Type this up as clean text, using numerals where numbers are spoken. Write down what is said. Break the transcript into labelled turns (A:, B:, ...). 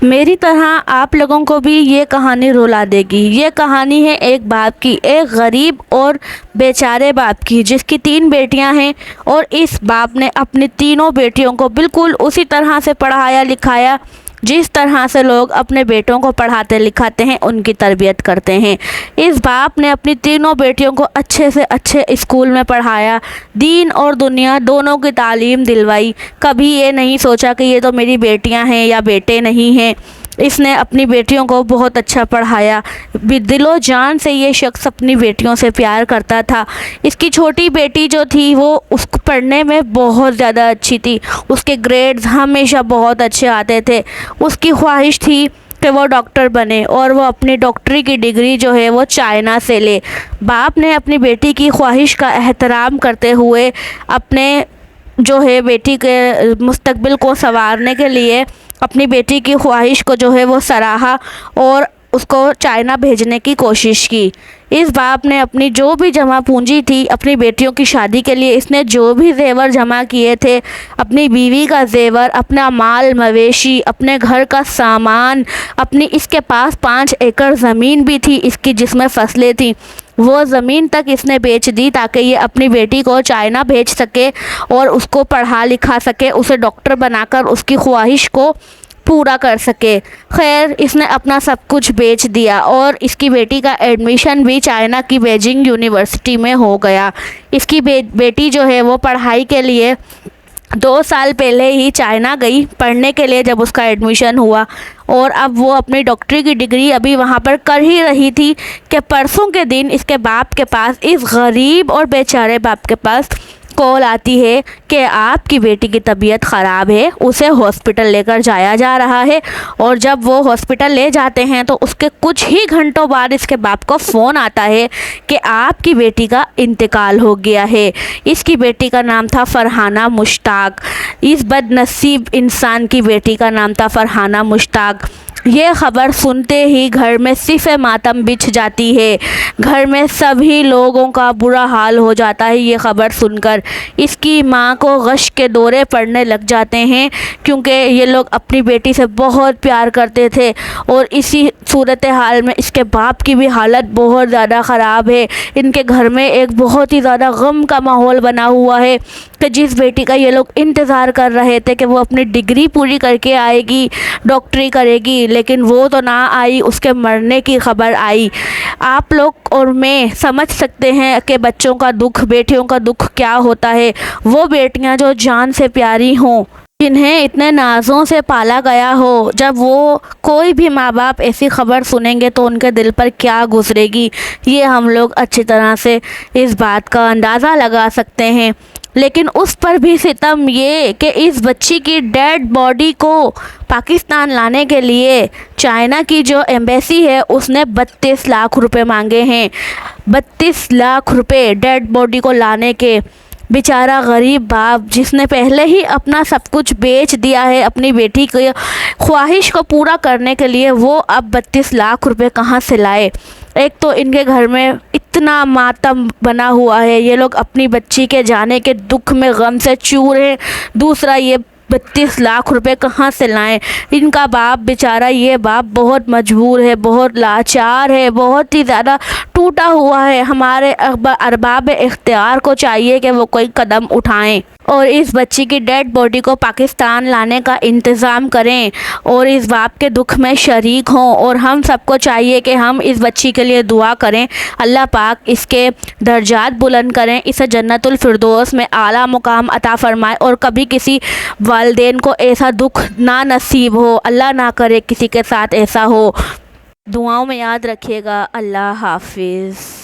A: میری طرح آپ لوگوں کو بھی یہ کہانی رلا دے گی۔ یہ کہانی ہے ایک باپ کی، ایک غریب اور بیچارے باپ کی، جس کی 3 بیٹیاں ہیں، اور اس باپ نے اپنی تینوں بیٹیوں کو بالکل اسی طرح سے پڑھایا لکھایا جس طرح سے لوگ اپنے بیٹوں کو پڑھاتے لکھاتے ہیں، ان کی تربیت کرتے ہیں۔ اس باپ نے اپنی تینوں بیٹیوں کو اچھے سے اچھے اسکول میں پڑھایا، دین اور دنیا دونوں کی تعلیم دلوائی۔ کبھی یہ نہیں سوچا کہ یہ تو میری بیٹیاں ہیں یا بیٹے نہیں ہیں۔ اس نے اپنی بیٹیوں کو بہت اچھا پڑھایا، دل و جان سے یہ شخص اپنی بیٹیوں سے پیار کرتا تھا۔ اس کی چھوٹی بیٹی جو تھی وہ اس کو پڑھنے میں بہت زیادہ اچھی تھی، اس کے گریڈز ہمیشہ بہت اچھے آتے تھے۔ اس کی خواہش تھی کہ وہ ڈاکٹر بنے اور وہ اپنی ڈاکٹری کی ڈگری جو ہے وہ چائنا سے لے۔ باپ نے اپنی بیٹی کی خواہش کا احترام کرتے ہوئے اپنے جو ہے بیٹی کے مستقبل کو سنوارنے کے لیے اپنی بیٹی کی خواہش کو جو ہے وہ سراہا اور اس کو چائنا بھیجنے کی کوشش کی۔ اس باپ نے اپنی جو بھی جمع پونجی تھی اپنی بیٹیوں کی شادی کے لیے، اس نے جو بھی زیور جمع کیے تھے، اپنی بیوی کا زیور، اپنا مال مویشی، اپنے گھر کا سامان، اس کے پاس 5 ایکڑ زمین بھی تھی اس کی جس میں فصلیں تھیں، وہ زمین تک اس نے بیچ دی تاکہ یہ اپنی بیٹی کو چائنا بھیج سکے اور اس کو پڑھا لکھا سکے، اسے ڈاکٹر بنا کر اس کی خواہش کو پورا کر سکے۔ خیر، اس نے اپنا سب کچھ بیچ دیا اور اس کی بیٹی کا ایڈمیشن بھی چائنا کی بیجنگ یونیورسٹی میں ہو گیا۔ اس کی بیٹی جو ہے وہ پڑھائی کے لیے 2 سال پہلے ہی چائنا گئی پڑھنے کے لیے جب اس کا ایڈمیشن ہوا، اور اب وہ اپنی ڈاکٹری کی ڈگری ابھی وہاں پر کر ہی رہی تھی کہ پرسوں کے دن اس کے باپ کے پاس، اس غریب اور بیچارے باپ کے پاس کال آتی ہے کہ آپ کی بیٹی کی طبیعت خراب ہے، اسے ہاسپٹل لے کر جایا جا رہا ہے۔ اور جب وہ ہاسپٹل لے جاتے ہیں تو اس کے کچھ ہی گھنٹوں بعد اس کے باپ کو فون آتا ہے کہ آپ کی بیٹی کا انتقال ہو گیا ہے۔ اس کی بیٹی کا نام تھا فرحانہ مشتاق، اس بد نصیب انسان کی بیٹی کا نام تھا فرحانہ مشتاق۔ یہ خبر سنتے ہی گھر میں صف ماتم بچھ جاتی ہے، گھر میں سبھی لوگوں کا برا حال ہو جاتا ہے یہ خبر سن کر۔ اس کی ماں کو غش کے دورے پڑنے لگ جاتے ہیں کیونکہ یہ لوگ اپنی بیٹی سے بہت پیار کرتے تھے، اور اسی صورتحال میں اس کے باپ کی بھی حالت بہت زیادہ خراب ہے۔ ان کے گھر میں ایک بہت ہی زیادہ غم کا ماحول بنا ہوا ہے کہ جس بیٹی کا یہ لوگ انتظار کر رہے تھے کہ وہ اپنی ڈگری پوری کر کے آئے گی، ڈاکٹری کرے گی، لیکن وہ تو نہ آئی، اس کے مرنے کی خبر آئی۔ آپ لوگ اور میں سمجھ سکتے ہیں کہ بچوں کا دکھ، بیٹیوں کا دکھ کیا ہوتا ہے۔ وہ بیٹیاں جو جان سے پیاری ہوں، جنہیں اتنے نازوں سے پالا گیا ہو، جب وہ کوئی بھی ماں باپ ایسی خبر سنیں گے تو ان کے دل پر کیا گزرے گی، یہ ہم لوگ اچھی طرح سے اس بات کا اندازہ لگا سکتے ہیں۔ لیکن اس پر بھی ستم یہ کہ اس بچی کی ڈیڈ باڈی کو پاکستان لانے کے لیے چائنا کی جو ایمبیسی ہے اس نے 32 لاکھ روپے مانگے ہیں۔ 32 لاکھ روپے ڈیڈ باڈی کو لانے کے۔ بیچارہ غریب باپ جس نے پہلے ہی اپنا سب کچھ بیچ دیا ہے اپنی بیٹی کی خواہش کو پورا کرنے کے لیے، وہ اب 32 لاکھ روپے کہاں سے لائے؟ ایک تو ان کے گھر میں اتنا ماتم بنا ہوا ہے، یہ لوگ اپنی بچی کے جانے کے دکھ میں غم سے چور ہیں، دوسرا یہ 32 لاکھ روپے کہاں سے لائیں؟ ان کا باپ بیچارہ، یہ باپ بہت مجبور ہے، بہت لاچار ہے، بہت ہی زیادہ ٹوٹا ہوا ہے۔ ہمارے ارباب اختیار کو چاہیے کہ وہ کوئی قدم اٹھائیں اور اس بچی کی ڈیڈ باڈی کو پاکستان لانے کا انتظام کریں اور اس باپ کے دکھ میں شریک ہوں، اور ہم سب کو چاہیے کہ ہم اس بچی کے لیے دعا کریں، اللہ پاک اس کے درجات بلند کریں، اسے جنت الفردوس میں اعلیٰ مقام عطا فرمائے، اور کبھی کسی والدین کو ایسا دکھ نہ نصیب ہو، اللہ نہ کرے کسی کے ساتھ ایسا ہو۔ دعاؤں میں یاد رکھیے گا۔ اللہ حافظ۔